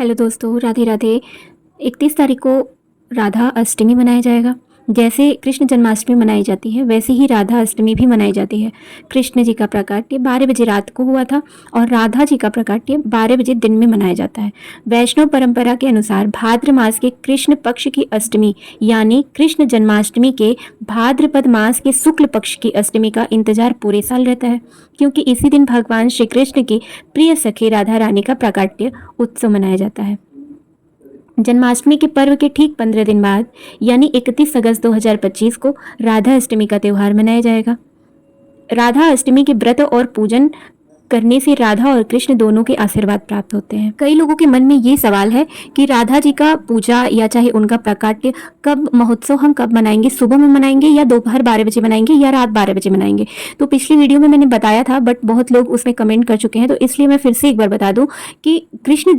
Hello दोस्तों, राधे राधे। 31 तारीख को राधा अष्टमी मनाया जाएगा। जैसे कृष्ण जन्माष्टमी मनाई जाती है वैसे ही राधा अष्टमी भी मनाई जाती है। कृष्ण जी का प्राकट्य 12 बजे रात को हुआ था और राधा जी का प्राकट्य 12 बजे दिन में मनाया जाता है। वैष्णव परंपरा के अनुसार भाद्र मास के कृष्ण पक्ष की अष्टमी यानी कृष्ण जन्माष्टमी के भाद्रपद मास के शुक्ल पक्ष की अष्टमी का इंतजार पूरे साल रहता है, क्योंकि इसी दिन भगवान श्री कृष्ण की प्रिय सखी राधा रानी का प्राकट्य उत्सव मनाया जाता है। जन्माष्टमी के पर्व के ठीक 15 दिन बाद यानी 31 अगस्त 2025 को राधा अष्टमी का त्यौहार मनाया जाएगा। राधा अष्टमी के व्रत और पूजन करने से राधा और कृष्ण दोनों के आशीर्वाद प्राप्त होते हैं। कई लोगों के मन में ये सवाल है कि राधा जी का पूजा या चाहे उनका प्राकट्य कब महोत्सव हम कब मनाएंगे, सुबह में मनाएंगे या दोपहर 12 बजे मनाएंगे या रात 12 बजे मनाएंगे। तो पिछली वीडियो में मैंने बताया था, बट बहुत लोग उसमें कमेंट कर चुके हैं, तो इसलिए मैं फिर से एक बार बता दूं कि कृष्ण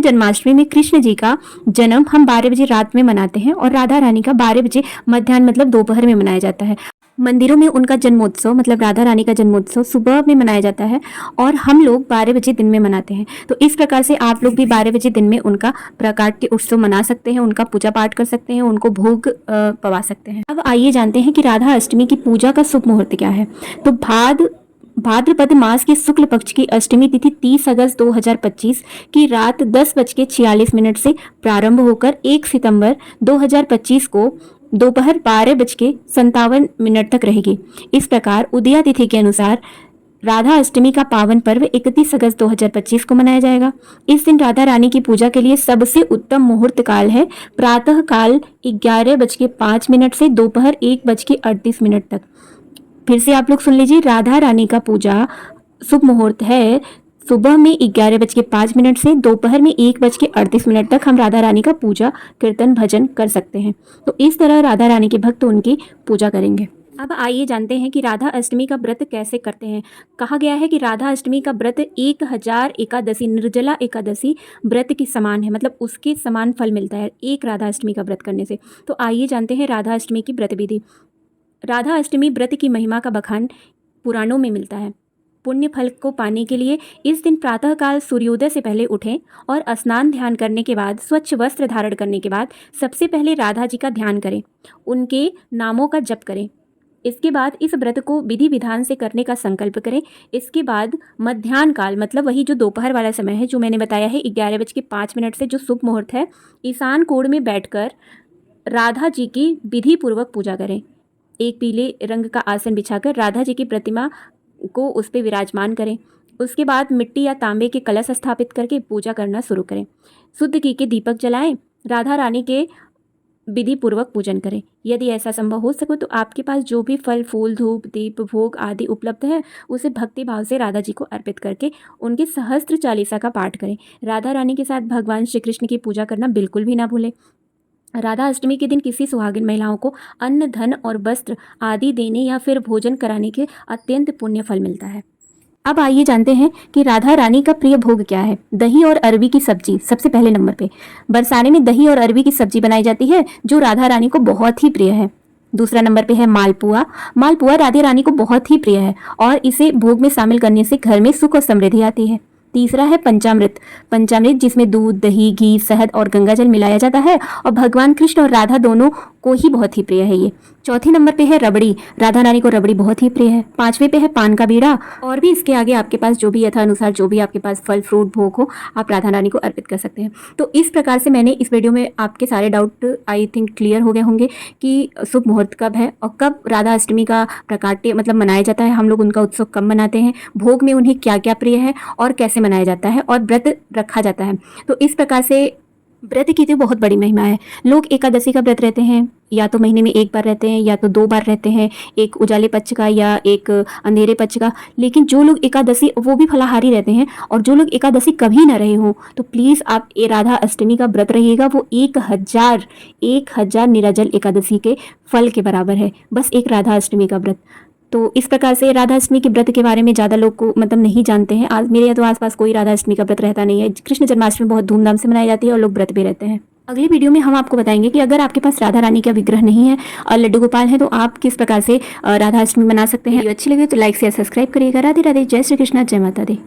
जन्माष्टमी में कृष्ण जी का जन्म हम 12 बजे रात में मनाते हैं और राधा रानी का 12 बजे मध्याह्न मतलब दोपहर में मनाया जाता है। मंदिरों में उनका जन्मोत्सव मतलब राधा रानी का जन्मोत्सव सुबह में मनाया जाता है और हम लोग 12 बजे दिन में मनाते हैं। तो इस प्रकार से आप लोग भी 12 बजे दिन में उनका प्राकट्य उत्सव मना सकते हैं, उनका पूजा पाठ कर सकते हैं, उनको भोग पवा सकते हैं। अब आइए जानते हैं कि राधा अष्टमी की पूजा का शुभ मुहूर्त क्या है। तो भाद्रपद मास के शुक्ल पक्ष की अष्टमी तिथि 30 अगस्त 2025 की रात 10:46 से प्रारंभ होकर 1 सितंबर 2025 को दोपहर 12:57 तक रहेगी। इस प्रकार उदया तिथि के अनुसार राधा अष्टमी का पावन पर्व 31 अगस्त 2025 को मनाया जाएगा। इस दिन राधा रानी की पूजा के लिए सबसे उत्तम मुहूर्त काल है प्रातः काल 11:05 से दोपहर 1:38 तक। फिर से आप लोग सुन लीजिए, राधा रानी का पूजा शुभ मुहूर्त है सुबह में 11:05 से दोपहर में 1:38 तक। हम राधा रानी का पूजा कीर्तन भजन कर सकते हैं। तो इस तरह राधा रानी के भक्त उनकी पूजा करेंगे। अब आइए जानते हैं कि राधा अष्टमी का व्रत कैसे करते हैं। कहा गया है कि राधा अष्टमी का व्रत 1000 एकादशी निर्जला एकादशी व्रत के समान है, मतलब उसके समान फल मिलता है एक राधा अष्टमी का व्रत करने से। तो आइए जानते हैं राधा अष्टमी की व्रत विधि। राधा अष्टमी व्रत की महिमा का बखान पुराणों में मिलता है। पुण्य फल को पाने के लिए इस दिन प्रातःकाल सूर्योदय से पहले उठें और स्नान ध्यान करने के बाद स्वच्छ वस्त्र धारण करने के बाद सबसे पहले राधा जी का ध्यान करें, उनके नामों का जप करें। इसके बाद इस व्रत को विधि विधान से करने का संकल्प करें। इसके बाद मध्याह्न काल मतलब वही जो दोपहर वाला समय है जो मैंने बताया है 11:05 से जो शुभ मुहूर्त है, ईशान कोण में बैठकर राधा जी की विधि पूर्वक पूजा करें। एक पीले रंग का आसन बिछाकर राधा जी की प्रतिमा को उस पर विराजमान करें। उसके बाद मिट्टी या तांबे के कलश स्थापित करके पूजा करना शुरू करें। शुद्ध घी के दीपक जलाएं, राधा रानी के विधि पूर्वक पूजन करें। यदि ऐसा संभव हो सके तो आपके पास जो भी फल फूल धूप दीप भोग आदि उपलब्ध है उसे भक्ति भाव से राधा जी को अर्पित करके उनके सहस्त्र चालीसा का पाठ करें। राधा रानी के साथ भगवान श्री कृष्ण की पूजा करना बिल्कुल भी ना भूलें। राधा अष्टमी के दिन किसी सुहागिन महिलाओं को अन्न धन और वस्त्र आदि देने या फिर भोजन कराने के अत्यंत पुण्य फल मिलता है। अब आइए जानते हैं कि राधा रानी का प्रिय भोग क्या है। दही और अरबी की सब्जी सबसे पहले नंबर पे। बरसाने में दही और अरबी की सब्जी बनाई जाती है जो राधा रानी को बहुत ही प्रिय है। दूसरा नंबर पे है मालपुआ। मालपुआ राधा रानी को बहुत ही प्रिय है और इसे भोग में शामिल करने से घर में सुख और समृद्धि आती है। तीसरा है पंचामृत। पंचामृत जिसमें दूध दही घी शहद और गंगाजल मिलाया जाता है और भगवान कृष्ण और राधा दोनों को ही बहुत ही प्रिय है ये। चौथे नंबर पे है रबड़ी। राधा रानी को रबड़ी बहुत ही प्रिय है। पांचवे पे है पान का बीड़ा। और भी इसके आगे आपके पास जो भी यथानुसार जो भी आपके पास फल फ्रूट भोग हो आप राधा रानी को अर्पित कर सकते हैं। तो इस प्रकार से मैंने इस वीडियो में आपके सारे डाउट आई थिंक क्लियर हो गए होंगे कि शुभ मुहूर्त कब है और कब राधा अष्टमी का प्राकट्य मतलब मनाया जाता है, हम लोग उनका उत्सव कब मनाते हैं, भोग में उन्हें क्या क्या प्रिय है और कैसे मनाया जाता है और व्रत रखा जाता है। तो इस प्रकार से व्रत की तो बहुत बड़ी महिमा है। लोग एकादशी का व्रत रहते हैं, या तो महीने में एक बार रहते हैं या तो 2 बार रहते हैं, एक उजाले पक्ष का या एक अंधेरे पक्ष का। लेकिन जो लोग एकादशी वो भी फलाहारी रहते हैं और जो लोग एकादशी कभी ना रहे हों तो प्लीज़ आप ये राधा अष्टमी का व्रत रहिएगा। वो 1000 निराजल एकादशी के फल के बराबर है, बस एक राधा अष्टमी का व्रत। तो इस प्रकार से राधा अष्टमी के व्रत के बारे में ज़्यादा लोग को मतलब नहीं जानते हैं। आज मेरे तो आसपास कोई राधा अष्टमी का व्रत रहता नहीं है। कृष्ण जन्माष्टमी बहुत धूमधाम से मनाई जाती है और लोग व्रत भी रहते हैं। अगली वीडियो में हम आपको बताएंगे कि अगर आपके पास राधा रानी का विग्रह नहीं है और लड्डू गोपाल है तो आप किस प्रकार से राधा अष्टमी मना सकते हैं। अच्छी लगे तो लाइक शेयर सब्सक्राइब करिएगा। राधे राधे, जय श्री कृष्णा, जय माता दी।